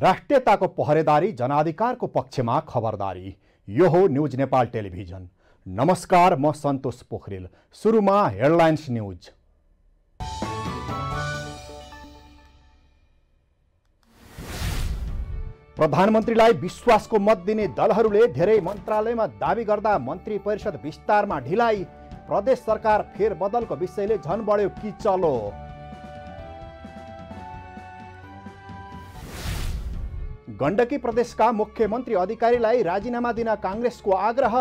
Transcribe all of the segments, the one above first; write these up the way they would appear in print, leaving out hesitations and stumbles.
राष्ट्रियताको पहरेदारी, जनाधिकारको पक्षमा खबरदारी। यो हो न्यूज नेपाल टेलिभिजन। नमस्कार, म सन्तोष पोखरेल। सुरुमा हेडलाइन्स न्यूज। प्रधानमन्त्रीलाई विश्वासको मत दिने दलहरूले धेरै मन्त्रालयमा दाबी गर्दा मन्त्री परिषद विस्तारमा ढिलाइ। प्रदेश सरकार फेरबदलको विषयले झन बढ्यो किचलो। गण्डकी प्रदेशका मुख्यमन्त्री अधिकारीलाई राजीनामा दिन काङ्ग्रेसको आग्रह।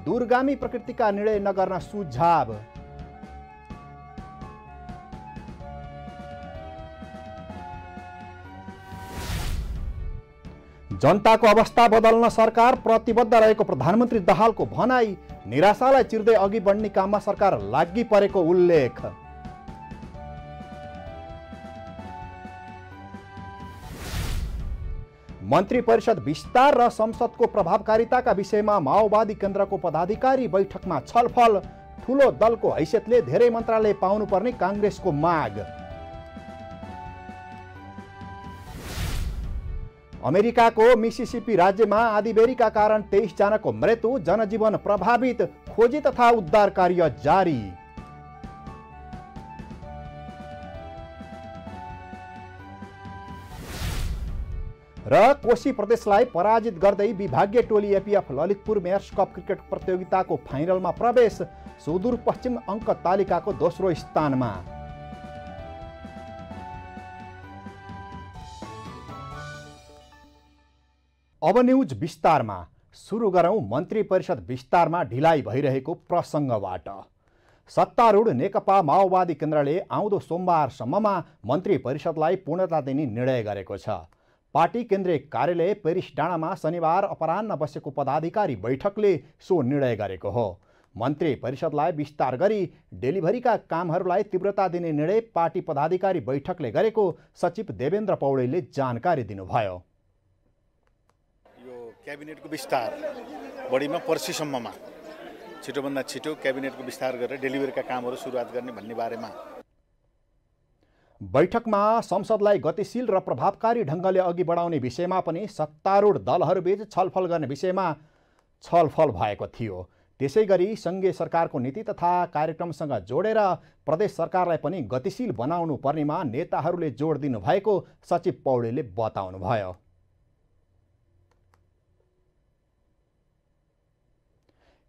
दूरगामी प्रकृतिका निर्णय नगर्न सुझाव। जनताको अवस्था बदल्न सरकार प्रतिबद्ध रहेको प्रधानमन्त्री दाहालको भनाई। निराशालाई चिर्दै अघि बढ्ने काममा सरकार लागि परेको उल्लेख। मन्त्री परिषद विस्तार र संसदको प्रभावकारिताका विषयमा माओवादी केन्द्रको पदाधिकारी बैठकमा छलफल। ठूलो दलको हैसियतले धेरै मन्त्रालय पाउनुपर्ने काङ्ग्रेसको माग। अमेरिकाको मिसिसिपी राज्यमा आँधीबेहरीका कारण 23 जनाको मृत्यु। जनजीवन प्रभावित। खोजी तथा उद्धार कार्य जारी। र कोशी प्रदेशलाई पराजित गर्दै विभागीय टोली APF Lalitpur mayor's cup cricket प्रतियोगिताको फाइनलमा प्रवेश। सुदूरपश्चिम अङ्क तालिकाको दोस्रो स्थानमा। अब न्यूज विस्तारमा। सुरु गरौं मन्त्री परिषद विस्तारमा ढिलाइ भइरहेको प्रसङ्गबाट। सत्तारूढ नेकपा माओवादी केन्द्रले आउँदो सोमबारसम्ममा मन्त्री परिषदलाई पूर्णता दिने निर्णय गरेको छ। पार्टी केन्द्रीय कार्यालय पेरिस डाँडामा शनिबार अपराह्न बसेको पदाधिकारी बैठकले सो निर्णय गरेको हो। मन्त्री परिषदलाई विस्तार गरी डेलिभरीका कामहरूलाई तीव्रता दिने निर्णय पार्टी पदाधिकारी बैठकले गरेको सचिव देवेन्द्र पौडेलले जानकारी दिनुभयो। यो क्याबिनेटको विस्तार बढीमा पर्सिसम्ममा छिटोभन्दा छिटो क्याबिनेटको विस्तार गरेर डेलिभरीका कामहरू सुरुवात गर्ने भन्ने बारेमा बैठकमा संसदलाई गतिशील र प्रभावकारी ढङ्गले अघि बढाउने विषयमा पनि सत्तारूढ दलहरूबीच छलफल गर्ने विषयमा छलफल भएको थियो। त्यसैगरी सङ्घीय सरकारको नीति तथा कार्यक्रमसँग जोडेर प्रदेश सरकारलाई पनि गतिशील बनाउनु पर्नेमा नेताहरूले जोड दिनुभएको सचिव पौडेलले बताउनुभयो।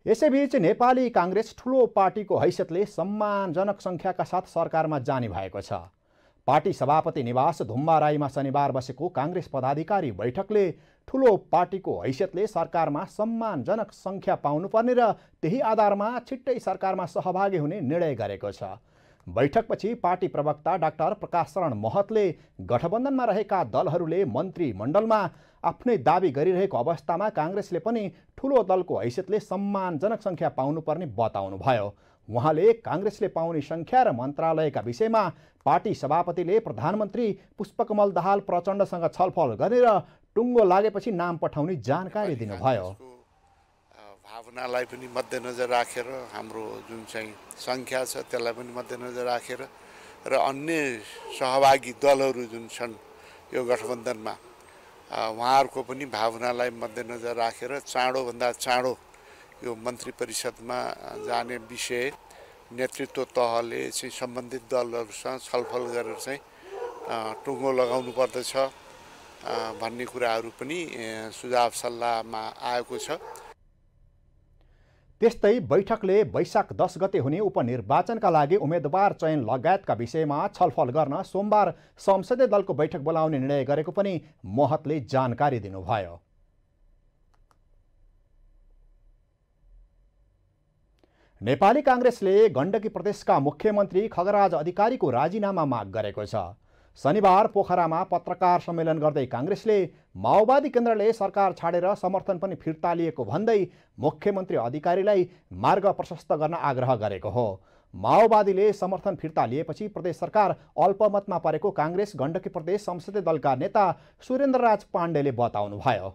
यसैबीच नेपाली काङ्ग्रेस ठूलो पार्टीको हैसियतले सम्मानजनक सङ्ख्याका साथ सरकारमा जाने भएको छ। पार्टी सभापति निवास धुम्बाराईमा शनिबार बसेको काङ्ग्रेस पदाधिकारी बैठकले ठूलो पार्टीको हैसियतले सरकारमा सम्मानजनक सङ्ख्या पाउनुपर्ने र त्यही आधारमा छिट्टै सरकारमा सहभागी हुने निर्णय गरेको छ। बैठकपछि पार्टी प्रवक्ता डाक्टर प्रकाश शरण महतले गठबन्धनमा रहेका दलहरूले मन्त्रीमण्डलमा आफ्नै दाबी गरिरहेको अवस्थामा काङ्ग्रेसले पनि ठूलो दलको हैसियतले सम्मानजनक सङ्ख्या पाउनुपर्ने बताउनुभयो। उहाँले काङ्ग्रेसले पाउने सङ्ख्या र मन्त्रालयका विषयमा पार्टी सभापतिले प्रधानमन्त्री पुष्पकमल दाहाल प्रचण्डसँग छलफल गरेर टुङ्गो लागेपछि नाम पठाउने जानकारी दिनुभयो। भावनालाई पनि मध्यनजर राखेर हाम्रो जुन चाहिँ सङ्ख्या छ त्यसलाई पनि मध्यनजर राखेर र अन्य सहभागी दलहरू जुन छन् यो गठबन्धनमा उहाँहरूको पनि भावनालाई मध्यनजर राखेर चाँडोभन्दा चाँडो यो मन्त्री परिषदमा जाने विषय नेतृत्व तहले चाहिँ सम्बन्धित दलहरूसँग छलफल गरेर चाहिँ टुङ्गो लगाउनु पर्दछ भन्ने कुराहरू पनि सुझाव सल्लाहमा आएको छ। त्यस्तै बैठकले वैशाख 10 गते हुने उपनिर्वाचनका लागि उम्मेदवार चयन लगायतका विषयमा छलफल गर्न सोमबार संसदीय दलको बैठक बोलाउने निर्णय गरेको पनि महतले जानकारी दिनुभयो। नेपाली काङ्ग्रेसले गण्डकी प्रदेशका मुख्यमन्त्री खगराज अधिकारीको राजीनामा माग गरेको छ। शनिबार पोखरामा पत्रकार सम्मेलन गर्दै काङ्ग्रेसले माओवादी केन्द्रले सरकार छाडेर समर्थन पनि फिर्ता लिएको भन्दै मुख्यमन्त्री अधिकारीलाई मार्ग प्रशस्त गर्न आग्रह गरेको हो। माओवादीले समर्थन फिर्ता लिएपछि प्रदेश सरकार अल्पमतमा परेको काङ्ग्रेस गण्डकी प्रदेश संसदीय दलका नेता सुरेन्द्रराज पाण्डेले बताउनुभयो।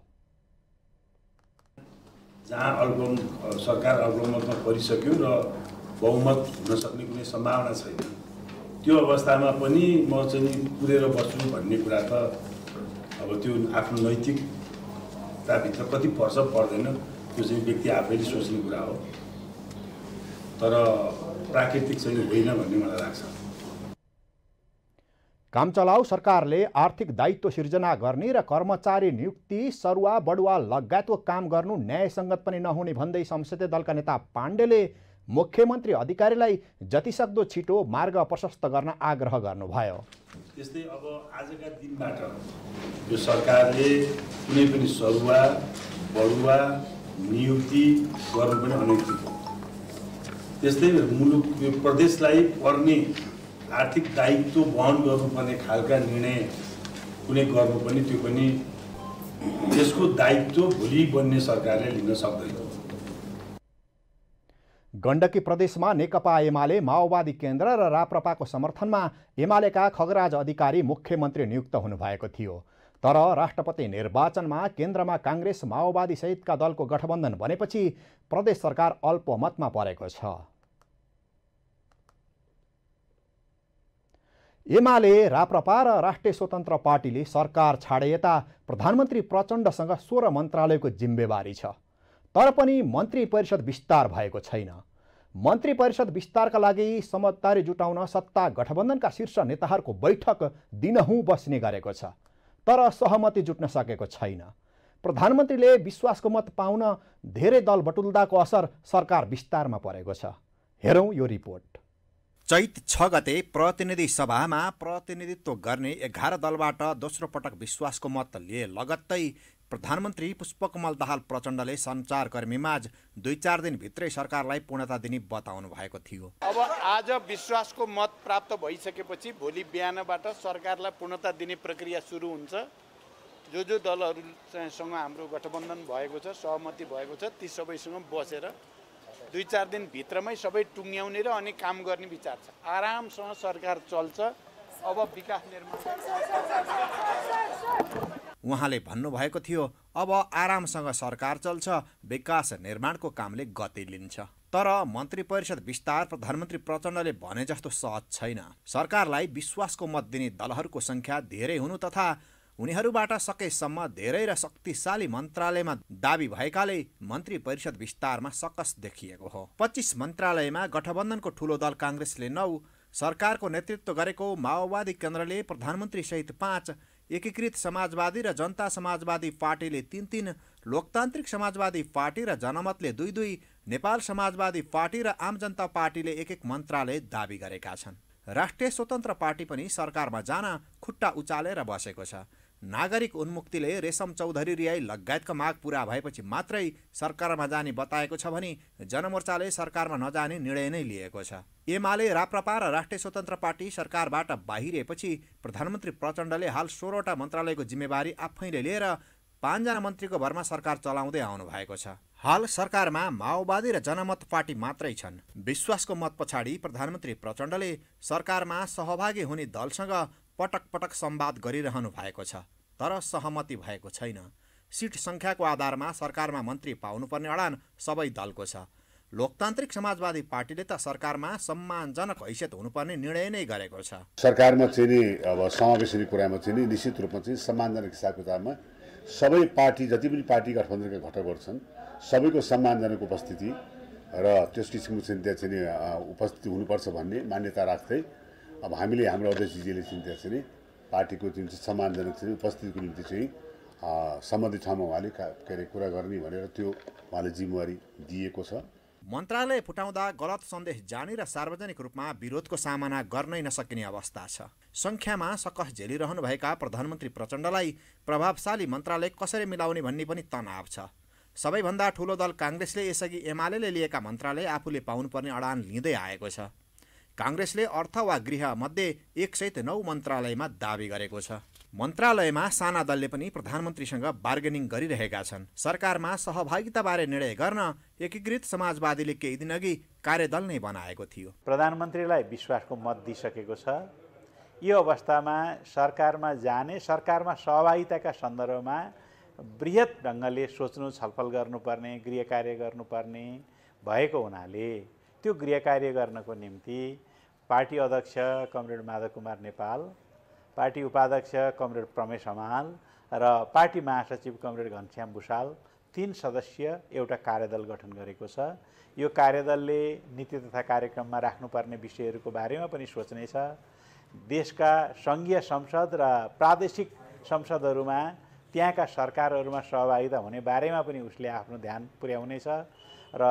जहाँ सरकार अल्पमतमा परिसक्यो र बहुमत हुन सक्ने कुनै सम्भावना छैन, त्यो अवस्थामा पनि म चाहिँ कुदेर बस्छु भन्ने कुरा त अब त्यो आफ्नो नैतिकताभित्र कति पर्छ पर्दैन त्यो चाहिँ व्यक्ति आफैले सोच्ने कुरा हो, तर प्राकृतिक चाहिँ होइन भन्ने मलाई लाग्छ। कामचलाउ सरकारले आर्थिक दायित्व सिर्जना गर्ने र कर्मचारी नियुक्ति, सरुवा बढुवा लगायतको काम गर्नु न्यायसङ्गत पनि नहुने भन्दै संसदीय दलका नेता पाण्डेले मुख्यमन्त्री अधिकारीलाई जतिसक्दो छिटो मार्ग प्रशस्त गर्न आग्रह गर्नुभयो। त्यस्तै अब आजका दिनबाट यो सरकारले कुनै पनि सरुवा बढुवा नियुक्ति गर्नु पनि अनैतिक हो। त्यस्तै मुलुक यो प्रदेशलाई पर्ने आर्थिक दायित्व वहन गर्नुपर्ने खालका निर्णय कुनै गर्नु पनि त्यो पनि त्यसको दायित्व भोलि बन्ने सरकारले लिन सक्दैन। गण्डकी प्रदेशमा नेकपा एमाले माओवादी केन्द्र र राप्रपाको समर्थनमा एमालेका खगराज अधिकारी मुख्यमन्त्री नियुक्त हुनुभएको थियो। तर राष्ट्रपति निर्वाचनमा केन्द्रमा काङ्ग्रेस माओवादी सहितका दलको गठबन्धन बनेपछि प्रदेश सरकार अल्पमतमा परेको छ। एमाले, राप्रपा र राष्ट्रिय स्वतन्त्र पार्टीले सरकार छाडे यता प्रधानमन्त्री प्रचण्डसँग 16 मन्त्रालयको जिम्मेवारी छ, तर पनि मन्त्री परिषद विस्तार भएको छैन। मन्त्री परिषद विस्तारका लागि समझदारी जुटाउन सत्ता गठबन्धनका शीर्ष नेताहरूको बैठक दिनहुँ बस्ने गरेको छ, तर सहमति जुट्न सकेको छैन। प्रधानमन्त्रीले विश्वासको मत पाउन धेरै दल बटुल्दाको असर सरकार विस्तारमा परेको छ। हेरौँ यो रिपोर्ट। चैत 6 गते प्रतिनिधि सभामा प्रतिनिधित्व गर्ने 11 दलबाट दोस्रो पटक विश्वासको मत लिए लगत्तै प्रधानमन्त्री पुष्पकमल दाहाल प्रचण्डले सञ्चारकर्मीमाझ 2-4 दिनभित्रै सरकारलाई पूर्णता दिने बताउनु भएको थियो। अब आज विश्वासको मत प्राप्त भइसकेपछि भोलि बिहानबाट सरकारलाई पूर्णता दिने प्रक्रिया सुरु हुन्छ। जो दलहरूसँग हाम्रो गठबन्धन भएको छ, सहमति भएको छ, ती सबैसँग बसेर 2-4 दिनभित्रमै सबै टुङ्ग्याउने र अनि काम गर्ने विचार छ। आरामसँग सरकार चल्छ। अब विकास निर्माण उहाँले भन्नुभएको थियो, अब आरामसँग सरकार चल्छ, विकास निर्माणको कामले गति लिन्छ। तर मन्त्री परिषद विस्तार प्रधानमन्त्री प्रचण्डले भने जस्तो सहज छैन। सरकारलाई विश्वासको मत दिने दलहरूको संख्या धेरै हुनु तथा उनीहरूबाट सकेसम्म धेरै र शक्तिशाली मन्त्रालयमा दाबी भएकाले मन्त्री परिषद विस्तारमा सकस देखिएको हो। 25 मन्त्रालयमा गठबन्धनको ठूलो दल काङ्ग्रेसले 9, सरकारको नेतृत्व गरेको माओवादी केन्द्रले प्रधानमन्त्री सहित 5, एकीकृत समाजवादी र जनता समाजवादी पार्टीले 3-3, लोकतान्त्रिक समाजवादी पार्टी र जनमतले 2-2, नेपाल समाजवादी पार्टी र आम जनता पार्टीले 1-1 मन्त्रालय दाबी गरेका छन्। राष्ट्रिय स्वतन्त्र पार्टी पनि सरकारमा जान खुट्टा उचालेर बसेको छ। नागरिक उन्मुक्तिले रेशम चौधरी रियाई लगायतका माग पूरा भएपछि मात्रै सरकारमा जाने बताएको छ भने जनमोर्चाले सरकारमा नजाने निर्णय नै लिएको छ। एमाले, राप्रपा र राष्ट्रिय स्वतन्त्र पार्टी सरकारबाट बाहिरिएपछि प्रधानमन्त्री प्रचण्डले हाल 16वटा मन्त्रालयको जिम्मेवारी आफैले लिएर 5 जना मन्त्रीको भरमा सरकार चलाउँदै आउनु भएको छ। हाल सरकारमा माओवादी र जनमत पार्टी मात्रै छन्। विश्वासको मत पछाडि प्रधानमन्त्री प्रचण्डले सरकारमा सहभागी हुने दलसँग पटक पटक संवाद गरिरहनु भएको छ, तर सहमति भएको छैन। सिट संख्याको आधारमा सरकारमा मन्त्री पाउनुपर्ने अडान सबै दलको छ। लोकतान्त्रिक समाजवादी पार्टीले त सरकारमा सम्मानजनक हैसियत हुनुपर्ने निर्णय नै गरेको छ। सरकारमा चाहिँ नि अब समावेश हुने कुरामा चाहिँ नि निश्चित रूपमा चाहिँ सम्मानजनक हिसाब किताबमा सबै पार्टी जति पनि पार्टी गठबन्धनका घटकहरू छन् सबैको सम्मानजनक उपस्थिति र त्यस किसिमको चाहिँ त्यहाँ चाहिँ उपस्थिति हुनुपर्छ भन्ने मान्यता राख्दै अब हामीले हाम्रो अध्यक्षजीले चाहिँ त्यहाँ चाहिँ पार्टीको जुन चाहिँ सम्मानजनक चाहिँ उपस्थितिको निम्ति चाहिँ सम्बन्धित ठाउँमा उहाँले के अरे कुरा गर्ने भनेर त्यो उहाँले जिम्मेवारी दिएको छ। मन्त्रालय फुटाउँदा गलत सन्देश जाने र सार्वजनिक रूपमा विरोधको सामना गर्नै नसकिने अवस्था छ। संख्यामा सकस झेलिरहनुभएका प्रधानमन्त्री प्रचण्डलाई प्रभावशाली मन्त्रालय कसरी मिलाउने भन्ने पनि तनाव छ। सबैभन्दा ठूलो दल काङ्ग्रेसले यसअघि एमालेले लिएका मन्त्रालय आफूले पाउनुपर्ने अडान लिँदै आएको छ। काङ्ग्रेसले अर्थ वा गृह मध्ये 1 सहित 9 मन्त्रालयमा दाबी गरेको छ। मन्त्रालयमा साना दलले पनि प्रधानमन्त्रीसँग बार्गेनिङ गरिरहेका छन्। सरकारमा सहभागिताबारे निर्णय गर्न एकीकृत समाजवादीले केही दिनअघि कार्यदल नै बनाएको थियो। प्रधानमन्त्रीलाई विश्वासको मत दिइसकेको छ। यो अवस्थामा सरकारमा जाने, सरकारमा सहभागिताका सन्दर्भमा बृहत ढङ्गले सोच्नु, छलफल गर्नुपर्ने, गृह कार्य गर्नुपर्ने भएको हुनाले त्यो गृह कार्य गर्नको निम्ति पार्टी अध्यक्ष कमरेड माधव कुमार नेपाल, पार्टी उपाध्यक्ष कमरेड प्रमेश हमाल र पार्टी महासचिव कमरेड घनश्याम भुषाल 3 सदस्यीय एउटा कार्यदल गठन गरेको छ। यो कार्यदलले नीति तथा कार्यक्रममा राख्नुपर्ने विषयहरूको बारेमा पनि सोच्नेछ। देशका सङ्घीय संसद र प्रादेशिक संसदहरूमा त्यहाँका सरकारहरूमा सहभागिता हुने बारेमा पनि उसले आफ्नो ध्यान पुर्याउनेछ र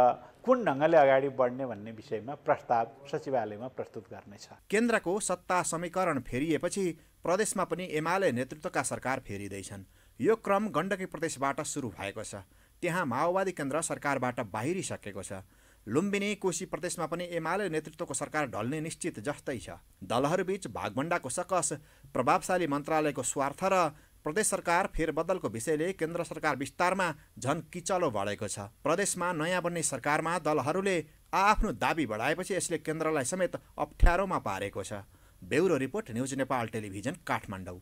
कुन ढङ्गले अगाडि बढ्ने भन्ने विषयमा प्रस्ताव सचिवालयमा प्रस्तुत गर्नेछ। केन्द्रको सत्ता समीकरण फेरिएपछि प्रदेशमा पनि एमाले नेतृत्वका सरकार फेरिँदैछन्। यो क्रम गण्डकी प्रदेशबाट सुरु भएको छ। त्यहाँ माओवादी केन्द्र सरकारबाट बाहिरिसकेको छ। लुम्बिनी कोशी प्रदेशमा पनि एमाले नेतृत्वको सरकार ढल्ने निश्चित जस्तै छ। दलहरूबीच भागभण्डाको सकस, प्रभावशाली मन्त्रालयको स्वार्थ र प्रदेश सरकार फेरबदलको विषयले केन्द्र सरकार विस्तारमा झन किचलो बढेको छ। प्रदेशमा नयाँ बन्ने सरकारमा दलहरूले आफ्नो दाबी बढाएपछि यसले केन्द्रलाई समेत अप्ठ्यारोमा पारेको छ। Bureau report, news Nepal television, Kathmandu.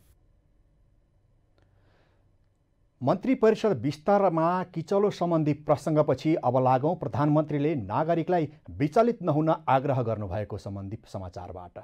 मन्त्री परिषद विस्तारमा किचलो सम्बन्धी प्रसङ्गपछि अब लागौँ प्रधानमन्त्रीले नागरिकलाई विचलित नहुन आग्रह गर्नुभएको सम्बन्धी समाचारबाट।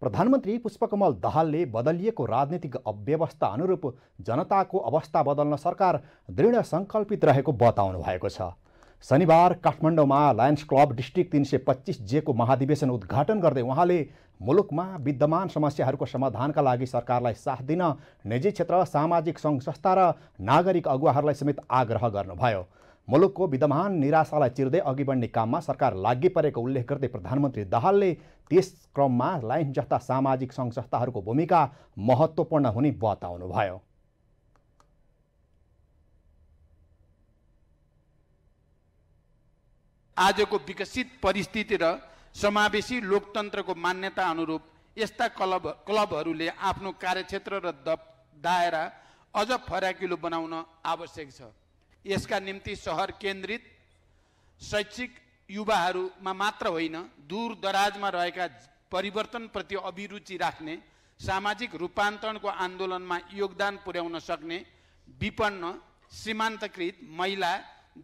प्रधानमन्त्री पुष्पकमल दाहालले बदलिएको राजनीतिक अव्यवस्था अनुरूप जनताको अवस्था बदल्न सरकार दृढ सङ्कल्पित रहेको बताउनु भएको छ। शनिबार काठमाडौँमा लायन्स क्लब डिस्ट्रिक्ट 325 को महाधिवेशन उद्घाटन गर्दै उहाँले मुलुकमा विद्यमान समस्याहरूको समाधानका लागि सरकारलाई साथ दिन निजी क्षेत्र, सामाजिक सङ्घ संस्था र नागरिक अगुवाहरूलाई समेत आग्रह गर्नुभयो। मुलुकको विद्यमान निराशालाई चिर्दै अघि बढ्ने काममा सरकार लागि परेको उल्लेख गर्दै प्रधानमन्त्री दाहालले त्यस क्रममा लायन्स जस्ता सामाजिक सङ्घ संस्थाहरूको भूमिका महत्त्वपूर्ण हुने बताउनुभयो। आजको विकसित परिस्थिति र समावेशी लोकतन्त्रको मान्यता अनुरूप यस्ता क्लबहरूले आफ्नो कार्यक्षेत्र र दायरा अझ फराकिलो बनाउन आवश्यक छ। यसका निम्ति सहर केन्द्रित शैक्षिक युवाहरूमा मात्र होइन, दूर दराजमा रहेका परिवर्तनप्रति अभिरुचि राख्ने, सामाजिक रूपान्तरणको आन्दोलनमा योगदान पुर्याउन सक्ने, विपन्न, सीमान्तकृत, महिला,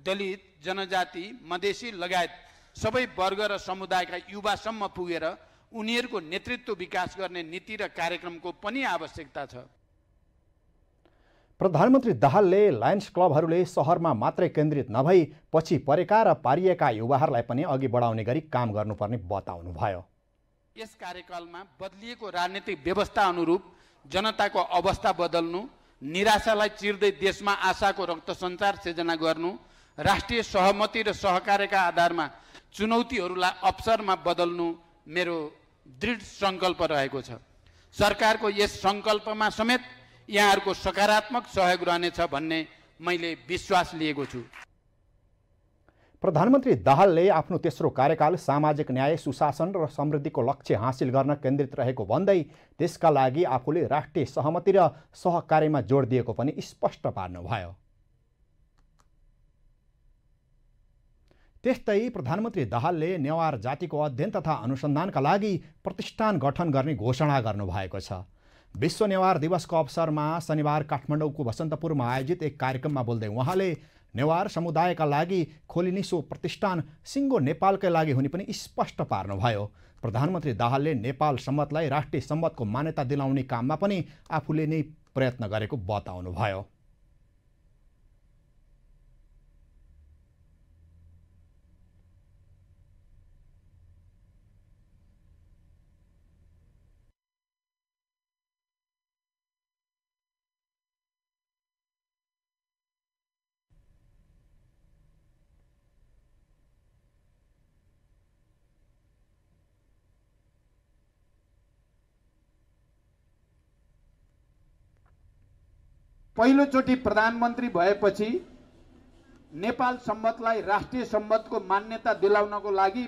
दलित, जनजाति, मधेसी लगायत सबै वर्ग र समुदायका युवासम्म पुगेर उनीहरूको नेतृत्व विकास गर्ने नीति र कार्यक्रमको पनि आवश्यकता छ। प्रधानमन्त्री दाहालले लायन्स क्लबहरूले सहरमा मात्रै केन्द्रित नभई पछि परेका र पारिएका युवाहरूलाई पनि अघि बढाउने गरी काम गर्नुपर्ने बताउनुभयो। यस कार्यकालमा बदलिएको राजनीतिक व्यवस्था अनुरूप जनताको अवस्था बदल्नु, निराशालाई चिर्दै देशमा आशाको रक्त सञ्चार सिर्जना गर्नु, राष्ट्रिय सहमति र सहकार्यका आधारमा चुनौतीहरूलाई अवसरमा बदल्नु मेरो दृढ सङ्कल्प रहेको छ। सरकारको यस सङ्कल्पमा समेत यहाँहरूको सकारात्मक सहयोग रहनेछ भन्ने मैले विश्वास लिएको छु। प्रधानमन्त्री दाहालले आफ्नो तेस्रो कार्यकाल सामाजिक न्याय, सुशासन र समृद्धिको लक्ष्य हासिल गर्न केन्द्रित रहेको भन्दै त्यसका लागि आफूले राष्ट्रिय सहमति र सहकार्यमा जोड दिएको पनि स्पष्ट पार्नुभयो। त्यस्तै प्रधानमन्त्री दाहालले नेवार जातिको अध्ययन तथा अनुसन्धानका लागि प्रतिष्ठान गठन गर्ने घोषणा गर्नुभएको छ। विश्व नेवार दिवसको अवसरमा शनिबार काठमाडौँको बसन्तपुरमा आयोजित एक कार्यक्रममा बोल्दै उहाँले नेवार समुदायका लागि खोलिने सो प्रतिष्ठान सिङ्गो नेपालकै लागि हुने पनि स्पष्ट पार्नुभयो। प्रधानमन्त्री दाहालले नेपाल सम्मतलाई राष्ट्रिय सम्मतको मान्यता दिलाउने काममा पनि आफूले नै प्रयत्न गरेको बताउनुभयो। पहिलोचोटि प्रधानमन्त्री भएपछि नेपाल सम्मतलाई राष्ट्रिय सम्मतको मान्यता दिलाउनको लागि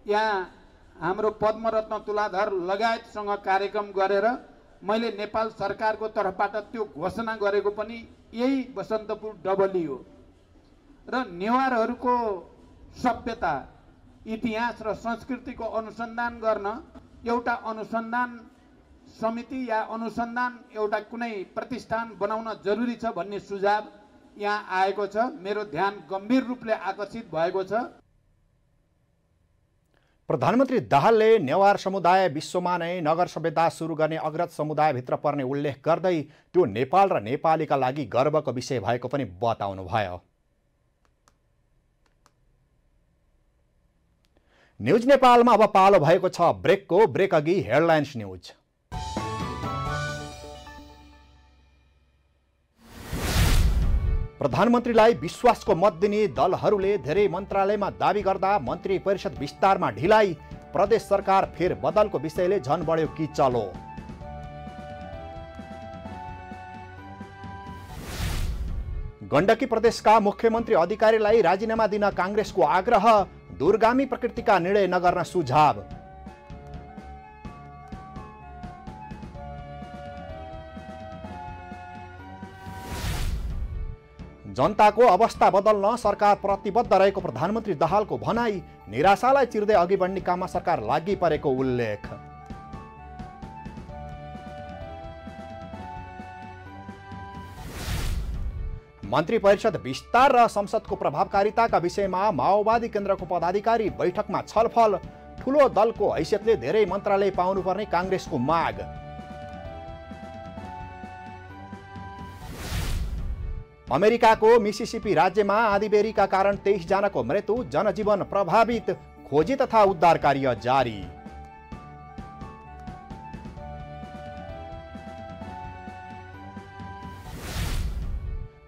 यहाँ हाम्रो पद्मरत्न तुलाधर लगायतसँग कार्यक्रम गरेर मैले नेपाल सरकारको तर्फबाट त्यो घोषणा गरेको पनि यही बसन्तपुर डबली हो। र नेवारहरूको सभ्यता, इतिहास र संस्कृतिको अनुसन्धान गर्न एउटा अनुसन्धान समिति या अनुसन्धान एउटा कुनै प्रतिष्ठान बनाउन जरुरी छ भन्ने सुझाव यहाँ आएको छ। मेरो ध्यान गम्भीर रूपले आकर्षित भएको छ। प्रधानमन्त्री दाहालले नेवार समुदाय विश्वमा नै नगर सभ्यता सुरु गर्ने अग्रज समुदायभित्र पर्ने उल्लेख गर्दै त्यो नेपाल र नेपालीका लागि गर्वको विषय भएको पनि बताउनुभयो। न्युज नेपालमा अब पालो भएको छ ब्रेकको। ब्रेक अघि हेडलाइन्स न्युज। प्रधानमन्त्रीलाई विश्वासको मत दिने दलहरूले धेरै मन्त्रालयमा दाबी गर्दा मन्त्री परिषद विस्तारमा ढिलाइ। प्रदेश सरकार फेर बदलको विषयले झन बढ्यो किचलो। गण्डकी प्रदेशका मुख्यमन्त्री अधिकारीलाई राजीनामा दिन काङ्ग्रेसको आग्रह। दूरगामी प्रकृतिका निर्णय नगर्न सुझाव। जनताको अवस्था बदल्न सरकार प्रतिबद्ध रहेको प्रधानमन्त्री दाहालको भनाई। निराशालाई चिर्दै अघि बढ्ने काममा सरकार लागि परेको उल्लेख। मन्त्री परिषद विस्तार र संसदको प्रभावकारिताका विषयमा माओवादी केन्द्रको पदाधिकारी बैठकमा छलफल। ठूलो दलको हैसियतले धेरै मन्त्रालय पाउनुपर्ने काङ्ग्रेसको माग। अमेरिकाको मिसिसिपी राज्यमा आँधीबेहरीका कारण 23 जनाको मृत्यु। जनजीवन प्रभावित। खोजी तथा उद्धार कार्य जारी।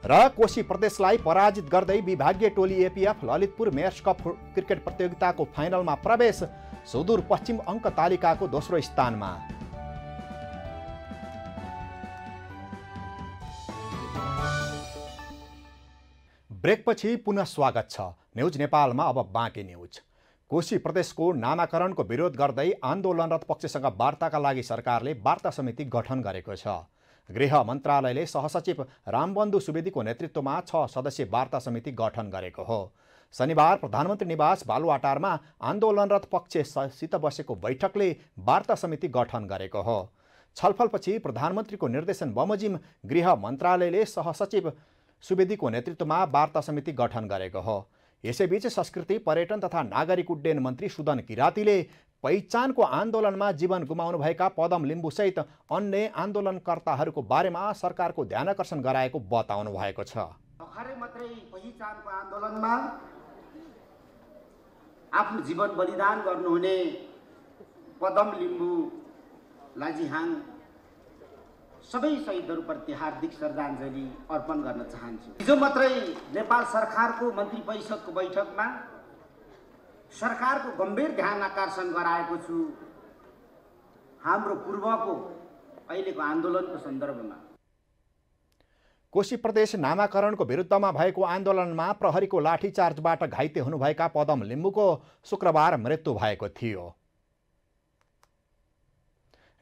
र कोशी प्रदेशलाई पराजित गर्दै विभागीय टोली APF Lalitpur mayor's cup cricket प्रतियोगिताको फाइनलमा प्रवेश। सुदूरपश्चिम अङ्क तालिकाको दोस्रो स्थानमा। ब्रेकपछि पुनः स्वागत छ। न्युज नेपालमा अब बाँकी न्युज। कोशी प्रदेशको नामाकरणको विरोध गर्दै आन्दोलनरत पक्षसँग वार्ताका लागि सरकारले वार्ता समिति गठन गरेको छ। गृह मन्त्रालयले सहसचिव रामबन्धु सुवेदीको नेतृत्वमा 6 सदस्यीय वार्ता समिति गठन गरेको हो। शनिबार प्रधानमन्त्री निवास बालुवाटारमा आन्दोलनरत पक्षसित बसेको बैठकले वार्ता समिति गठन गरेको हो। छलफलपछि प्रधानमन्त्रीको निर्देशन बमोजिम गृह मन्त्रालयले सहसचिव सुवेदीको नेतृत्वमा वार्ता समिति गठन गरेको हो। यसैबीच संस्कृति पर्यटन तथा नागरिक उड्डयन मन्त्री सुदन किरातीले पहिचानको आन्दोलनमा जीवन गुमाउनुभएका पदम लिम्बुसहित अन्य आन्दोलनकर्ताहरूको बारेमा सरकारको ध्यानकर्षण गराएको बताउनु भएको छ। भर्खरै मात्रै पहिचानको आन्दोलनमा आफ्नो जीवन बलिदान गर्नुहुने पदम लिम्बु लाजिहाङ सबै शहीदहरूप्रति हार्दिक श्रद्धाञ्जली अर्पण गर्न चाहन्छु। हिजो मात्रै नेपाल सरकारको मन्त्री परिषदको बैठकमा सरकारको गम्भीर ध्यान आकर्षण गराएको छु हाम्रो पूर्वको अहिलेको आन्दोलनको सन्दर्भमा। कोशी प्रदेश नामाकरणको विरुद्धमा भएको आन्दोलनमा प्रहरीको लाठीचार्जबाट घाइते हुनुभएका पदम लिम्बुको शुक्रबार मृत्यु भएको थियो।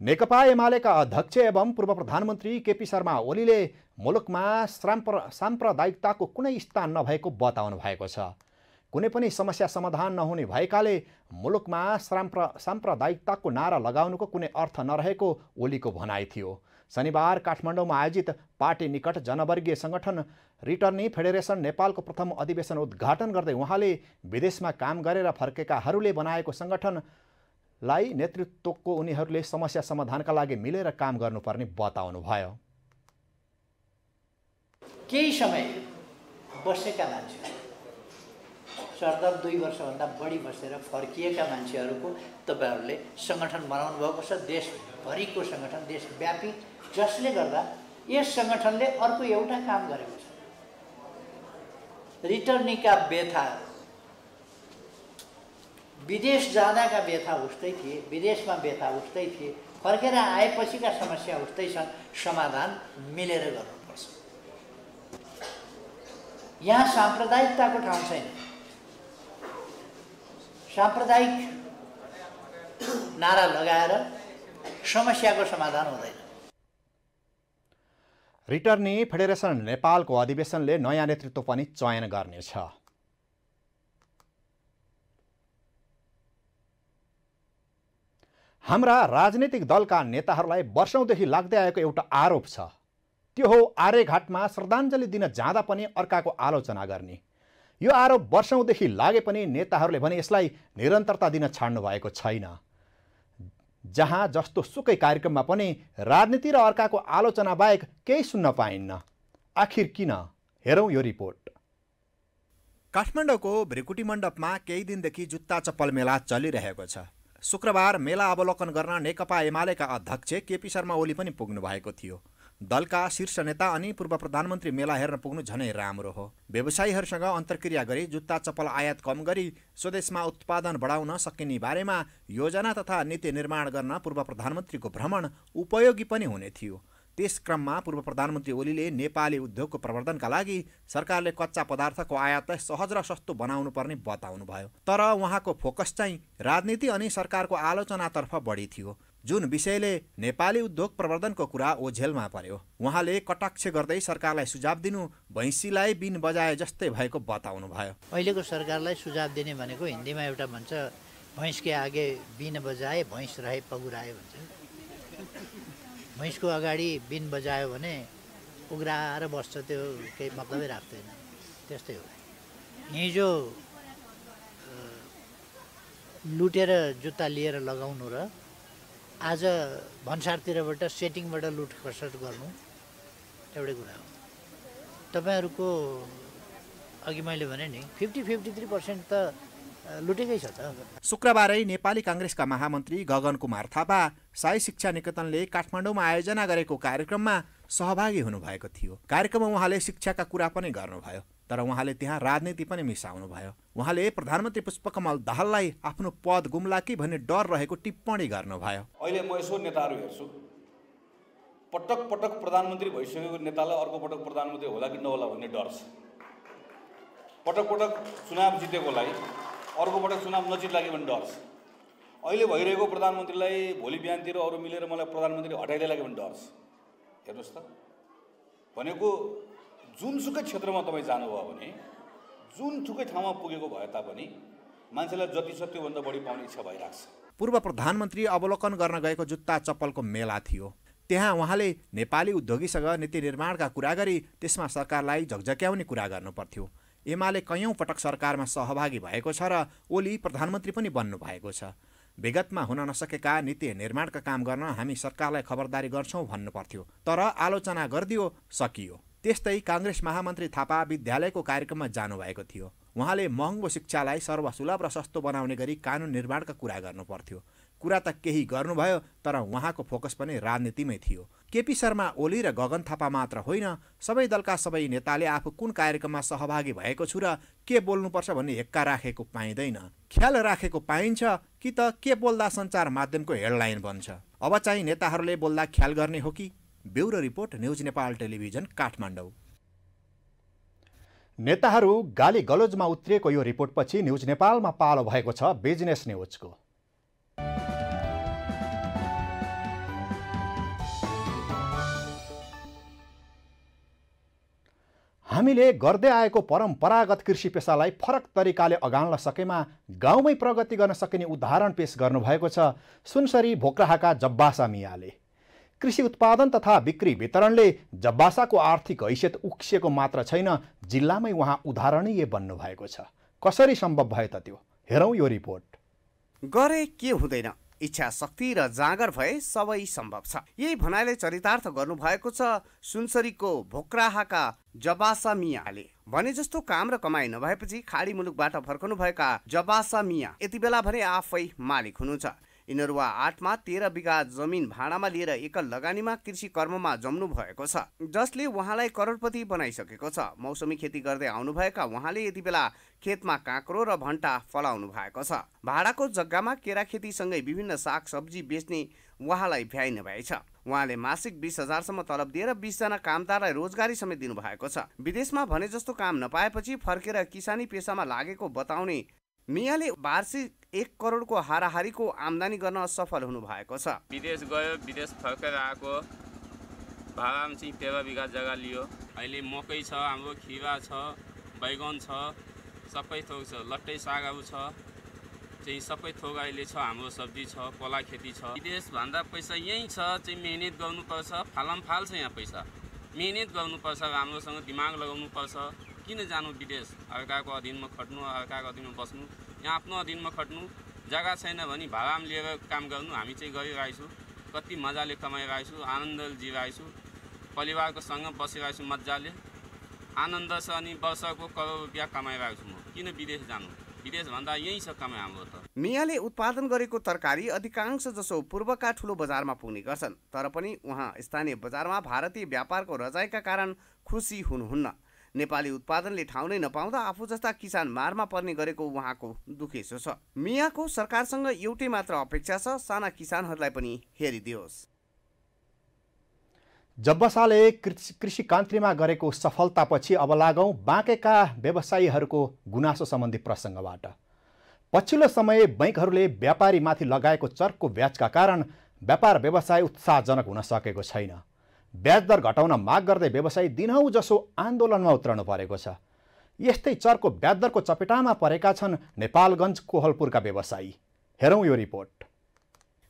नेकपा एमालेका अध्यक्ष एवं पूर्व प्रधानमन्त्री केपी शर्मा ओलीले मुलुकमा साम्प्रदायिकताको कुनै स्थान नभएको बताउनु भएको छ। कुनै पनि समस्या समाधान नहुने भएकाले मुलुकमा साम्प्रदायिकताको नारा लगाउनुको कुनै अर्थ नरहेको ओलीको भनाइ थियो। शनिबार काठमाडौँमा आयोजित पार्टी निकट जनवर्गीय सङ्गठन रिटर्नी फेडरेसन नेपालको प्रथम अधिवेशन उद्घाटन गर्दै उहाँले विदेशमा काम गरेर फर्केकाहरूले बनाएको सङ्गठनलाई नेतृत्वको उनीहरूले समस्या समाधानका लागि मिलेर काम गर्नुपर्ने बताउनुभयो। केही समय बसेका मान्छे सरदर 2 वर्षभन्दा बढी बसेर फर्किएका मान्छेहरूको तपाईँहरूले सङ्गठन बनाउनु भएको छ। देशभरिको सङ्गठन, देशव्यापी, जसले गर्दा यस सङ्गठनले अर्को एउटा काम गरेको छ। रिटर्नीका व्यथा, विदेश जाँदाका व्यथा उस्तै थिए, विदेशमा व्यथा उस्तै थिए, फर्केर आएपछिका समस्या उस्तै छन्। समाधान मिलेर गर्नुपर्छ। यहाँ साम्प्रदायिकताको ठाउँ छैन। साम्प्रदायिक नारा लगाएर समस्याको समाधान हुँदैन। रिटर्नी फेडरेसन नेपालको अधिवेशनले नयाँ नेतृत्व पनि चयन गर्नेछ। हाम्रा राजनीतिक दलका नेताहरूलाई वर्षौंदेखि लाग्दै आएको एउटा आरोप छ। त्यो हो आर्यघाटमा श्रद्धाञ्जली दिन जाँदा पनि अर्काको आलोचना गर्ने। यो आरोप वर्षौंदेखि लागे पनि नेताहरूले भने यसलाई निरन्तरता दिन छाड्नु भएको छैन। जहाँ जस्तो सुकै कार्यक्रममा पनि राजनीति र अर्काको आलोचना बाहेक केही सुन्न पाइन्न। आखिर किन? हेरौँ यो रिपोर्ट। काठमाडौँको भृकुटी मण्डपमा केही दिनदेखि जुत्ता चप्पल मेला चलिरहेको छ। शुक्रबार मेला अवलोकन गर्न नेकपा एमालेका अध्यक्ष केपी शर्मा ओली पनि पुग्नु भएको थियो। दलका शीर्ष नेता अनि पूर्व प्रधानमन्त्री मेला हेर्न पुग्नु झनै राम्रो हो। व्यवसायीहरूसँग अन्तर्क्रिया गरी जुत्ता चप्पल आयात कम गरी स्वदेशमा उत्पादन बढाउन सकिने बारेमा योजना तथा नीति निर्माण गर्न पूर्व प्रधानमन्त्रीको भ्रमण उपयोगी पनि हुने थियो। त्यस क्रममा पूर्व प्रधानमन्त्री ओलीले नेपाली उद्योगको प्रवर्धनका लागि सरकारले कच्चा पदार्थको आयातलाई सहज र सस्तो बनाउनु पर्ने बताउनुभयो। तर उहाँको फोकस चाहिँ राजनीति अनि सरकारको आलोचनातर्फ बढी थियो, जुन विषयले नेपाली उद्योग प्रवर्धनको कुरा ओझेलमा पर्यो। उहाँले कटाक्ष गर्दै सरकारलाई सुझाव दिनु भैँसीलाई बिन बजाए जस्तै भएको बताउनुभयो। अहिलेको सरकारलाई सुझाव दिने भनेको हिन्दीमा एउटा भन्छ, भैँसके आगे बिन बजाए भैँस रहे पगुराए भन्छ। भैँसको अगाडि बिन बजायो भने उग्राएर बस्छ, त्यो केही मतलबै राख्दैन। त्यस्तै हो। हिजो लुटेर जुत्ता लिएर लगाउनु र आज भन्सारतिरबाट सेटिङबाट लुट खसट गर्नु एउटै कुरा हो। तपाईँहरूको अघि मैले भने नि 53% त लुटेकै छ त। शुक्रबारै नेपाली काङ्ग्रेसका महामन्त्री गगन कुमार थापा साई शिक्षा निकेतनले काठमाडौँमा आयोजना गरेको कार्यक्रममा सहभागी हुनुभएको थियो। कार्यक्रममा उहाँले शिक्षाका कुरा पनि गर्नुभयो, तर उहाँले त्यहाँ राजनीति पनि मिसाउनुभयो। उहाँले प्रधानमन्त्री पुष्पकमल दाहाललाई आफ्नो पद गुम्ला कि भन्ने डर रहेको टिप्पणी गर्नुभयो। अहिले म यसो नेताहरू हेर्छु, पटक पटक प्रधानमन्त्री भइसकेको नेतालाई अर्को पटक प्रधानमन्त्री होला कि नहोला भन्ने डर छ। पटक पटक चुनाव जितेकोलाई अर्को पटक चुनाव नजित्ला कि भन्ने डर छ। अहिले भइरहेको प्रधानमन्त्रीलाई भोलि बिहानतिर अरू मिलेर मलाई प्रधानमन्त्री हटाइदिएला कि भन्ने डर छ। हेर्नुहोस् त, भनेको जुनसुकै क्षेत्रमा तपाईँ जानुभयो भने, जुनसुकै ठाउँमा पुगेको भए तापनि मान्छेलाई जति छ त्योभन्दा बढी पाउने इच्छा भइरहेको छ। पूर्व प्रधानमन्त्री अवलोकन गर्न गएको जुत्ता चप्पलको मेला थियो। त्यहाँ उहाँले नेपाली उद्योगीसँग नीति निर्माणका कुरा गरी त्यसमा सरकारलाई झकझक्याउने कुरा गर्नुपर्थ्यो। एमाले कैयौँ पटक सरकारमा सहभागी भएको छ र ओली प्रधानमन्त्री पनि बन्नु भएको छ। विगतमा हुन नसकेका नीति निर्माणका काम गर्न हामी सरकारलाई खबरदारी गर्छौँ भन्नुपर्थ्यो, तर आलोचना गरिदियो, सकियो। त्यस्तै काङ्ग्रेस महामन्त्री थापा विद्यालयको कार्यक्रममा जानुभएको थियो। उहाँले महँगो शिक्षालाई सर्वसुलभ र सस्तो बनाउने गरी कानुन निर्माणका कुरा गर्नुपर्थ्यो। कुरा त केही गर्नुभयो, तर उहाँको फोकस पनि राजनीतिमै थियो। केपी शर्मा ओली र गगन थापा मात्र होइन, सबै दलका सबै नेताले आफू कुन कार्यक्रममा सहभागी भएको छु र के बोल्नुपर्छ भन्ने हेक्का राखेको पाइँदैन। ख्याल राखेको पाइन्छ कि त के बोल्दा सञ्चार माध्यमको हेडलाइन बन्छ। अब चाहिँ नेताहरूले बोल्दा ख्याल गर्ने हो कि? Bureau report, news Nepal television, Kathmandu. नेताहरू गाली गलोजमा उत्रिएको यो रिपोर्टपछि न्युज नेपालमा पालो भएको छ बिजनेस न्युजको। हामीले गर्दै आएको परम्परागत कृषि पेसालाई फरक तरिकाले अगाल्न सकेमा गाउँमै प्रगति गर्न सकिने उदाहरण पेश गर्नुभएको छ सुनसरी भोक्राहाका जब्बासा मियाले। कृषि उत्पादन तथा बिक्री वितरणले जब्बासाको आर्थिक हैसियत उक्सिएको मात्र छैन, जिल्लामै उहाँ उदाहरणीय बन्नुभएको छ। कसरी सम्भव भयो त त्यो? हेरौँ यो रिपोर्ट। गरे के हुँदैन, इच्छा शक्ति र जाँगर भए सबै सम्भव छ, यही भनाइले चरितार्थ गर्नुभएको छ सुनसरीको भोक्राहाका जब्बासा मियाले। भने जस्तो काम र कमाई नभएपछि खाडी मुलुकबाट फर्कनुभएका जब्बासा मिया यति बेला भने आफै मालिक हुनुहुन्छ। इनरुवा 8मा 13 बिघा जमिन भाडामा लिएर एकल लगानीमा कृषि कर्ममा जम्नु भएको छ, जसले उहाँलाई करोडपति बनाइसकेको छ। मौसमी खेती गर्दै आउनुभएका उहाँले यति बेला खेतमा काँक्रो र भन्टा फलाउनु भएको छ। भाडाको जग्गामा केरा खेतीसँगै विभिन्न साग सब्जी बेच्ने उहाँलाई भ्याइ नभएछ। उहाँले मासिक 20,000 सम्म तलब दिएर 20 जना कामदारलाई रोजगारी समेत दिनुभएको छ। विदेशमा भने जस्तो काम नपाएपछि फर्केर किसानी पेसामा लागेको बताउने मियाले वार्षिक 1 करोडको हाराहारीको आम्दानी गर्न सफल हुनु भएको छ। विदेश गयो, विदेश फर्केर आएको, भाडामा चाहिँ 13 बिघा जग्गा लियो। अहिले मकै छ, हाम्रो खिरा छ, बैगन छ, सबै थोक छ, लट्टै सागहरू छ, चाहिँ सबै थोक अहिले छ। हाम्रो सब्जी छ, कोला खेती छ। विदेश भन्दा पैसा यहीँ छ, चाहिँ मेहनत गर्नुपर्छ, फालमफाल छ यहाँ पैसा। मेहनत गर्नुपर्छ, राम्रोसँग दिमाग लगाउनुपर्छ, किन जानु विदेश? अर्काको अधीनमा खट्नु, अर्काको अधीनमा बस्नु, यहाँ आफ्नो अधीनमा खट्नु, जग्गा छैन भने भाडामा लिएर काम गर्नु। हामी चाहिँ गरिरहेको छु, कति मजाले कमाइरहेको छु, आनन्दले जिरहेको छु, परिवारको सँग बसिरहेको छु मजाले, आनन्द छ। अनि वर्षको करोड रुपियाँ कमाइरहेको छु म, किन विदेश जानु? विदेश भन्दा यही छ कमाइ हाम्रो त। मियाले उत्पादन गरेको तरकारी अधिकांश जसो पूर्वका ठुलो बजारमा पुग्ने गर्छन्, तर पनि उहाँ स्थानीय बजारमा भारतीय व्यापारको रजाइका कारण खुसी हुनुहुन्न। नेपाली उत्पादनले ठाउँ नै नपाउँदा आफू जस्ता किसान मारमा पर्ने गरेको उहाँको दुखेसो छ। मियाको सरकारसँग एउटै मात्र अपेक्षा छ, साना किसानहरूलाई पनि हेरिदियोस्। जब्बसाले कृषि कान्तिमा गरेको सफलतापछि अब लागौँ बाँकेका व्यवसायीहरूको गुनासो सम्बन्धी प्रसङ्गबाट। पछिल्लो समय बैंकहरूले व्यापारीमाथि लगाएको चर्को ब्याजका कारण व्यापार व्यवसाय उत्साहजनक हुन सकेको छैन। ब्याज दर घटाउन माग गर्दै व्यवसायी दिनहुँ जसो आन्दोलनमा उत्रनु परेको छ। यस्तै चर्को ब्याज दरको चपेटामा परेका छन् नेपालगञ्ज कोहलपुरका व्यवसायी। हेरौँ यो रिपोर्ट।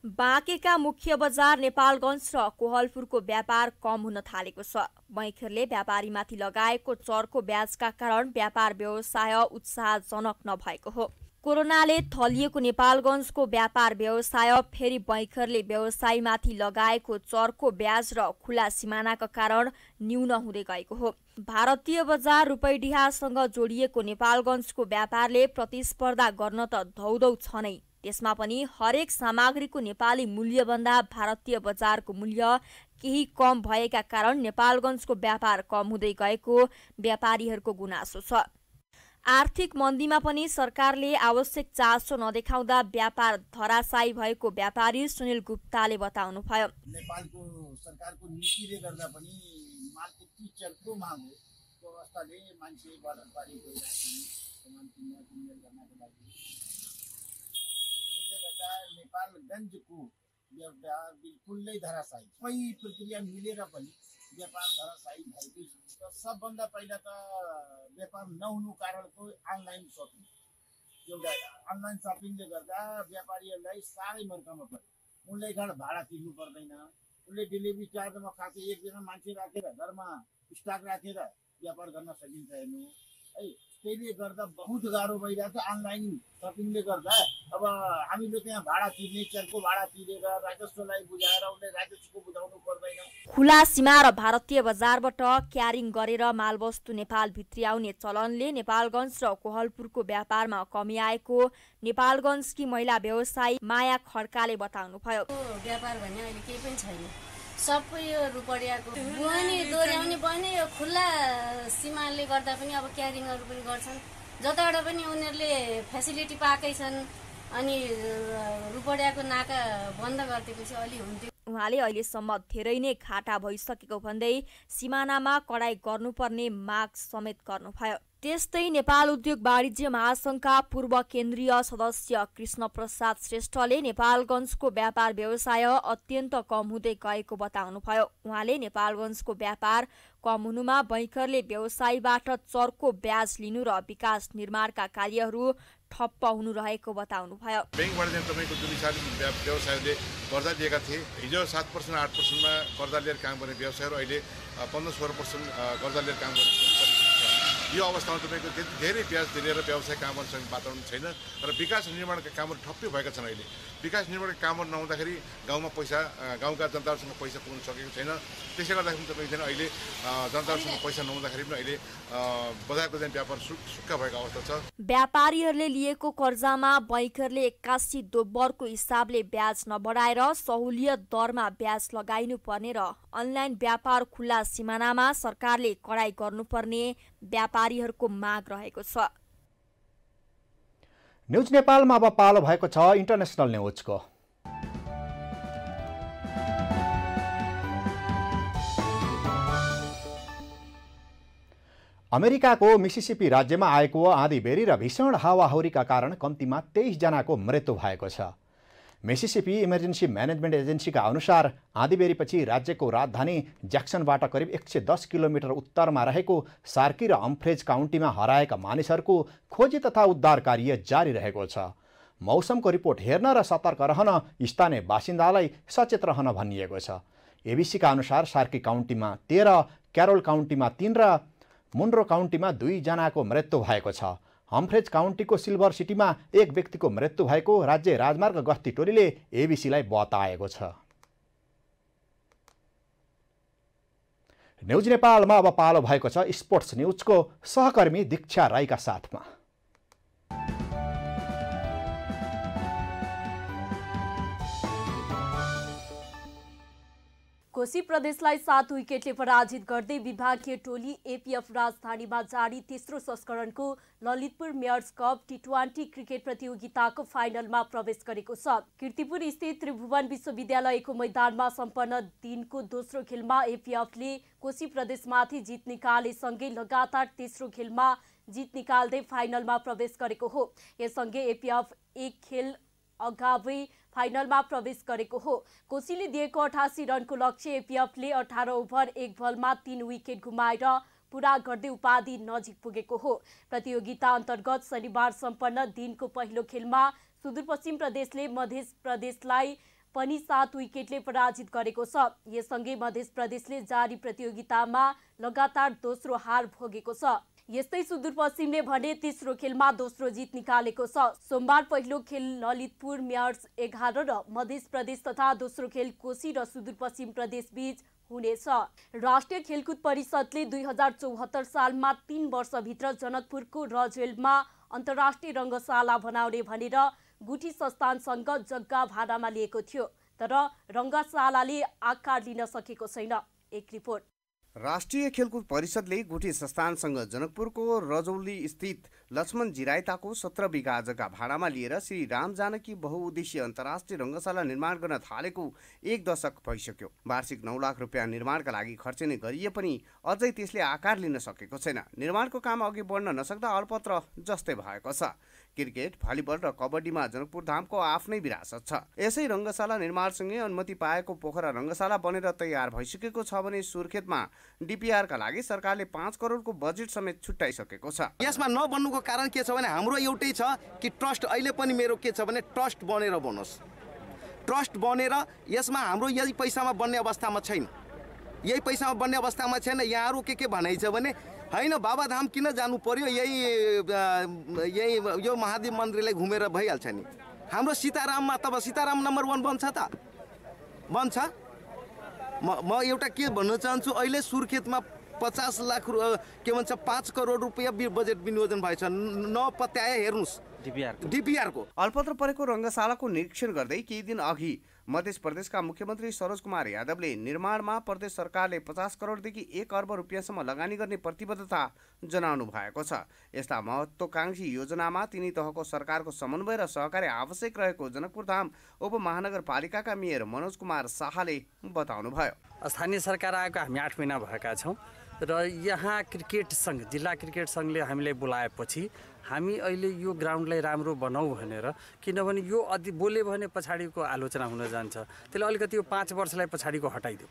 बाँकेका मुख्य बजार नेपालगञ्ज र कोहलपुरको व्यापार कम हुन थालेको छ। बैंकहरूले व्यापारीमाथि लगाएको चर्को ब्याजका कारण व्यापार व्यवसाय उत्साहजनक नभएको हो। कोरोनाले थलिएको नेपालगञ्जको व्यापार व्यवसाय फेरि बैंकहरूले व्यवसायीमाथि लगाएको चर्को ब्याज र खुला सिमानाका कारण न्यून हुँदै गएको हो। भारतीय बजार रूपैडिहासँग जोडिएको नेपालगञ्जको व्यापारले प्रतिस्पर्धा गर्न त धौधौ छ नै, त्यसमा पनि हरेक सामग्रीको नेपाली मूल्यभन्दा भारतीय बजारको मूल्य केही कम भएका कारण नेपालगञ्जको व्यापार कम हुँदै गएको व्यापारीहरूको गुनासो छ। आर्थिक मन्दीमा पनि सरकारले आवश्यक चासो नदेखाउँदा व्यापार धराशायी भएको व्यापारी सुनिल गुप्ताले बताउनुभयो। नेपालको सरकारको नीतिले गर्दा पनि मालको चर्को माग हो, त्यो अवस्थाले मान्छे बजारबारी गइरहेका छन् सामान किन्ने गर्नको लागि। त्यसले गर्दा नेपालगञ्जको व्यापार बिल्कुलै धराशायी, सबै प्रक्रिया मिलेर पनि व्यापार धराशायी भएकै छ। सबभन्दा पहिला त व्यापार नहुनु कारणको अनलाइन सपिङ, एउटा अनलाइन सपिङले गर्दा व्यापारीहरूलाई साह्रै मर्कामा पर्यो। उनले भाडा तिर्नु पर्दैन, उनले डेलिभरी चार्जमा खाएको एकजना मान्छे राखेर घरमा स्टक राखेर व्यापार गर्न सकिन्छ हेर्नु है। त्यसले गर्दा बहुत गाह्रो भइरहेको छ अनलाइन सपिङले गर्दा। अब हामीले त्यहाँ भाडा तिर्ने, चर्को भाडा तिरेर राजस्वलाई बुझाएर उनले राजस्वको बुझाउनु पर्दैन। खुला सीमा र भारतीय बजारबाट क्यारिङ गरेर मालवस्तु नेपाल भित्री आउने चलनले नेपालगञ्ज र कोहलपुरको व्यापारमा कमी आएको नेपालगञ्जकी महिला व्यवसायी माया खड्काले बताउनुभयो। व्यापार भन्ने अहिले केही पनि छैन, सबै यो रुपडियाको बुहानी दोहोऱ्याउने बने। यो खुल्ला सीमाले गर्दा पनि अब क्यारिङहरू पनि गर्छन्, जताबाट पनि उनीहरूले फेसिलिटी पाएकै छन्। अनि रुपडियाको नाका बन्द गरिदिएपछि अलि हुन्थ्यो। उहाँले अहिलेसम्म धेरै नै घाटा भइसकेको भन्दै सिमानामा कडाई गर्नुपर्ने माग समेत गर्नुभयो। त्यस्तै नेपाल उद्योग वाणिज्य महासंघका पूर्व केन्द्रीय सदस्य कृष्ण प्रसाद श्रेष्ठले नेपालगञ्जको व्यापार व्यवसाय अत्यन्त कम हुँदै गएको बताउनुभयो। उहाँले नेपालगञ्जको व्यापार कम हुनुमा बैंकरले व्यवसायीबाट चर्को ब्याज लिनु र विकास निर्माणका कार्यहरू ठप्प हुनु रहेको बताउनुभयो। बैंकबाट तपाईँको जुन हिसाबले व्यवसायले कर्जा दिएका थिए, हिजो 7% 8%मा कर्जा लिएर काम गर्ने व्यवसायहरू अहिले 15-16% कर्जा लिएर काम गर्ने। यो अवस्थामा तपाईँको धेरै ब्याज दिएर व्यवसाय काम गर्न सक्ने वातावरण छैन र विकास निर्माणका कामहरू ठप्पै भएका छन्। अहिले विकास निर्माणका कामहरू नहुँदाखेरि गाउँका जनताहरूसँग पैसा पुग्न सकेको छैन। त्यसले गर्दाखेरि तपाईँको अहिले जनताहरूसँग पैसा नहुँदाखेरि पनि अहिले बजारको चाहिँ व्यापार सुक्खा भएको अवस्था छ। व्यापारीहरूले लिएको कर्जामा बैंकरले 81 दोब्बरको हिसाबले ब्याज नबढाएर सहुलियत दरमा ब्याज लगाइनु पर्ने र अनलाइन व्यापार खुल्ला सिमानामा सरकारले कडाई गर्नुपर्ने व्यापारीहरूको माग रहेको छ। न्युज नेपालमा अब पालो भएको छ इन्टरनेसनल न्युजको। अमेरिकाको मिसिसिपी राज्यमा आएको आँधीबेहरी र भीषण हावाहुरीका कारण कम्तीमा 23 जनाको मृत्यु भएको छ। मिसिसिपी इमर्जेन्सी म्यानेजमेन्ट एजेन्सीका अनुसार आँधीबेहरीपछि राज्यको राजधानी ज्याक्सनबाट करिब 110 किलोमिटर उत्तरमा रहेको सार्की र हम्फ्रेज काउन्टीमा हराएका मानिसहरूको खोजी तथा उद्धार कार्य जारी रहेको छ। मौसमको रिपोर्ट हेर्न र सतर्क रहन स्थानीय बासिन्दालाई सचेत रहन भनिएको छ। एबिसीका अनुसार सार्की काउन्टीमा 13, क्यारोल काउन्टीमा 3 र मुन्ड्रो काउन्टीमा 2 जनाको मृत्यु भएको छ। हम्फ्रेज काउन्टीको सिल्भर सिटीमा 1 व्यक्तिको मृत्यु भएको राज्य राजमार्ग गस्ती टोलीले एबिसीलाई बताएको छ। न्युज नेपालमा अब पालो भएको छ स्पोर्ट्स न्युजको सहकर्मी दीक्षा राईका साथमा। कोशी प्रदेशलाई 7 विकेटले पराजित गर्दै विभागीय टोली एपीएफ राजधानीमा जारी तेस्रो संस्करणको ललितपुर मेयर्स कप टी20 क्रिकेट प्रतियोगिताको फाइनलमा प्रवेश गरेको छ। कीर्तिपुर स्थित त्रिभुवन विश्वविद्यालयको मैदानमा सम्पन्न दिनको दोस्रो खेलमा एपीएफले कोशी प्रदेशमाथि जित निकालेसँगै लगातार तेस्रो खेलमा जित निकाल्दै फाइनलमा प्रवेश गरेको हो। यससँगै एपीएफ 1 खेल अगावै फाइनलमा प्रवेश गरेको हो। कोशीले दिएको 88 रनको लक्ष्य एपीएफले 18 ओभर 1 बलमा 3 विकेट गुमाएर पूरा गर्दै उपाधि नजिक पुगेको हो। प्रतियोगिता अन्तर्गत शनिबार सम्पन्न दिनको पहिलो खेलमा सुदूरपश्चिम प्रदेशले मध्य प्रदेशलाई पनि 7 विकेटले पराजित गरेको छ। यससँगै मध्य प्रदेशले जारी प्रतियोगितामा लगातार दोस्रो हार भोगेको छ। यस्तै सुदूरपश्चिमले भने तेस्रो खेलमा दोस्रो जित निकालेको छ। सोमबार पहिलो खेल ललितपुर मेयर्स 11 र मध्य प्रदेश तथा दोस्रो खेल कोशी र सुदूरपश्चिम प्रदेश बीच हुनेछ। राष्ट्रिय खेलकुद परिषदले 2074 सालमा 3 वर्षभित्र जनकपुरको रजवेलमा अन्तर्राष्ट्रिय रङ्गशाला बनाउने भनेर गुठी संस्थानसँग जग्गा भाडामा लिएको थियो, तर रङ्गशालाले आकार लिन सकेको छैन। एक रिपोर्ट। राष्ट्रिय खेलकुद परिषदले गुठी संस्थानसँग जनकपुरको रजौली स्थित लक्ष्मण जिरायताको 17 बिघा जग्गा भाडामा लिएर श्री राम जानकी बहुउद्देश्य अन्तर्राष्ट्रिय रङ्गशाला निर्माण गर्न थालेको 1 दशक भइसक्यो। वार्षिक 9 लाख रुपियाँ निर्माणका लागि खर्चिने गरिए पनि अझै त्यसले आकार लिन सकेको छैन। निर्माणको काम अघि बढ्न नसक्दा अलपत्र जस्तै भएको छ। क्रिकेट, भलिबल र कबड्डीमा जनकपुर धामको आफ्नै विरासत छ। यसै रङ्गशाला निर्माणसँगै अनुमति पाएको पोखरा रङ्गशाला बनेर तयार भइसकेको छ भने सुर्खेतमा डीपीआरका लागि सरकारले 5 करोडको बजेट समेत छुट्याइसकेको छ। यसमा नबन्नुको कारण के छ भने हाम्रो एउटै छ कि ट्रस्ट अहिले पनि मेरो के छ भने ट्रस्ट बनेर बनोस्। ट्रस्ट बनेर यसमा हाम्रो यही पैसामा बन्ने अवस्थामा छैन। यही पैसामा बन्ने अवस्थामा छैन। यहाँहरू के भनाइ छ भने हैन बाबाधाम किन जानु पर्यो, यही यो महादेव मन्दिरलाई घुमेर भइहाल्छ नि। हाम्रो सीताराममा तब सीताराम नम्बर 1 बन्छ त बन्छ। म एउटा के भन्न चाहन्छु, अहिले सुर्खेतमा 50 लाख के भन्छ 5 करोड रुपियाँ बजेट विनियोजन भएछ। नपत्याए हेर्नुस् डीपीआरको। अल्पत्र परेको रङ्गशालाको निरीक्षण गर्दै केही दिन अघि मध्य प्रदेशका मुख्यमन्त्री सरोज कुमार यादवले निर्माणमा प्रदेश सरकारले 50 करोडदेखि 1 अर्ब रुपियाँसम्म लगानी गर्ने प्रतिबद्धता जनाउनु भएको छ। यस्ता महत्त्वकांक्षी योजनामा 3 तहको सरकारको समन्वय र सहकार्य आवश्यक रहेको जनकपुर धाम उपमहानगरपालिकाका मेयर मनोज कुमार शाहले बताउनुभयो। स्थानीय सरकार आएको हामी 8 महिना भएका छौँ र यहाँ क्रिकेट सङ्घ, जिल्ला क्रिकेट सङ्घले हामीलाई बोलाएपछि हामी अहिले यो ग्राउन्डलाई राम्रो बनाऊ भनेर, किनभने यो बोल्यो भने पछाडिको आलोचना हुन जान्छ, त्यसले अलिकति यो 5 वर्षलाई पछाडिको हटाइदियो।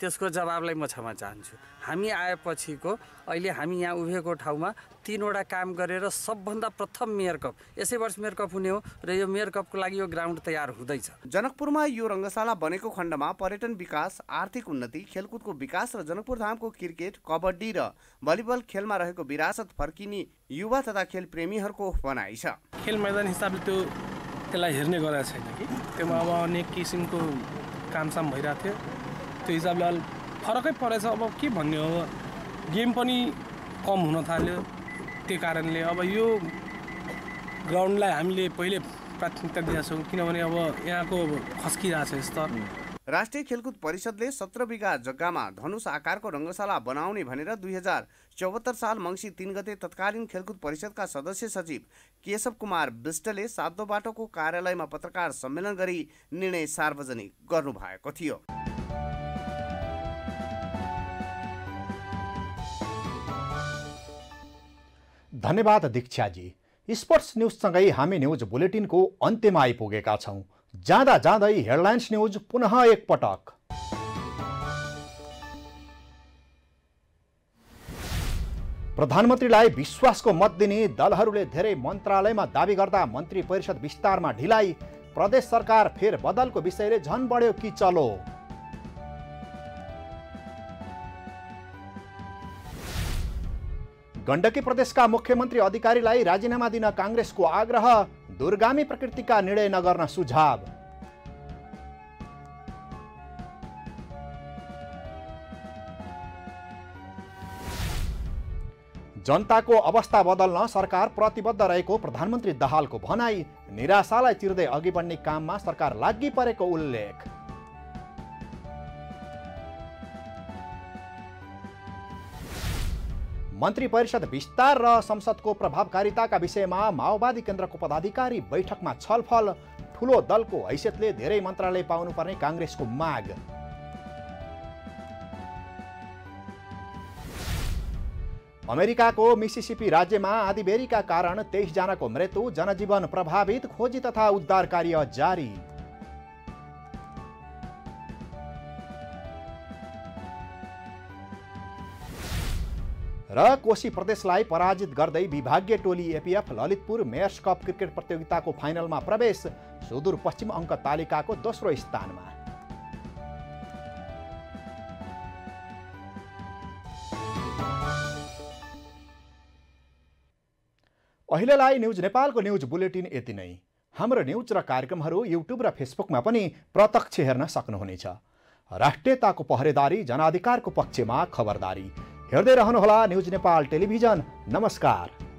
त्यसको जवाबलाई म क्षमा चाहन्छु। हामी आएपछिको अहिले हामी यहाँ उभिएको ठाउँमा 3 वटा काम गरेर सबभन्दा प्रथम मेयर कप, यसै वर्ष मेयर कप हुने हो र यो मेयर कपको लागि यो ग्राउन्ड तयार हुँदैछ। जनकपुरमा यो रङ्गशाला बनेको खण्डमा पर्यटन विकास, आर्थिक उन्नति, खेलकुदको विकास र जनकपुर धामको क्रिकेट, कबड्डी र भलिबल खेलमा रहेको विरासत फर्किने युवा तथा खेल प्रेमीहरूको भनाइ छ। खेल मैदान हिसाबले त्यसलाई हेर्ने गरेको छैन कि त्यसमा अब अनेक किसिमको कामसाम भइरहेको थियो। त्यो हिसाबले अलि फरकै परेछ। अब के भन्ने हो, गेम पनि कम हुन थाल्यो। त्यो कारणले अब यो ग्राउन्डलाई हामीले पहिले प्राथमिकता दिएका छौँ, किनभने अब यहाँको खस्किरहेको छ स्तर। राष्ट्रिय खेलकुद परिषदले 17 बिघा जग्गामा धनुष आकारको रङ्गशाला बनाउने भनेर 2074 साल मङ्सिर 3 गते तत्कालीन खेलकुद परिषदका सदस्य सचिव केशव कुमार विष्टले सातो बाटोको कार्यालयमा पत्रकार सम्मेलन गरी निर्णय सार्वजनिक गर्नुभएको थियो। धन्यवाद दीक्षाजी। स्पोर्ट्स न्युजसँगै हामी न्युज बुलेटिनको अन्त्यमा आइपुगेका छौँ। जाँदा जाँदै हेडलाइन्स न्युज पुनः एकपटक। प्रधानमन्त्रीलाई विश्वासको मत दिने दलहरूले धेरै मन्त्रालयमा दाबी गर्दा मन्त्री परिषद विस्तारमा ढिलाइ, प्रदेश सरकार फेरबदलको विषयले झन बढ्यो कि चलो। गण्डकी प्रदेशका मुख्यमन्त्री अधिकारीलाई राजीनामा दिन काङ्ग्रेसको आग्रह, दूरगामी प्रकृतिका निर्णय नगर्न सुझाव। जनताको अवस्था बदल्न सरकार प्रतिबद्ध रहेको प्रधानमन्त्री दाहालको भनाई, निराशालाई चिर्दै अघि बढ्ने काममा सरकार लागि परेको उल्लेख। मन्त्री परिषद विस्तार र संसदको प्रभावकारिताका विषयमा माओवादी केन्द्रको पदाधिकारी बैठकमा छलफल, ठूलो दलको हैसियतले धेरै मन्त्रालय पाउनुपर्ने काङ्ग्रेसको माग। अमेरिकाको मिसिसिपी राज्यमा आँधीबेहरीका कारण 23 जनाको मृत्यु, जनजीवन प्रभावित, खोजी तथा उद्धार कार्य जारी। र कोशी प्रदेशलाई पराजित गर्दै विभागीय टोली APF Lalitpur mayor's cup cricket प्रतियोगिताको फाइनलमा प्रवेश, सुदूरपश्चिम अङ्क तालिकाको दोस्रो स्थानमा। अहिलेलाई न्युज नेपालको न्युज बुलेटिन यति नै। हाम्रो न्युज र कार्यक्रमहरू युट्युब र फेसबुकमा पनि प्रत्यक्ष हेर्न सक्नुहुनेछ। राष्ट्रियताको पहरेदारी, जनाधिकारको पक्षमा खबरदारी। हेर्दै रहनुहोला न्युज नेपाल टेलिभिजन। नमस्कार।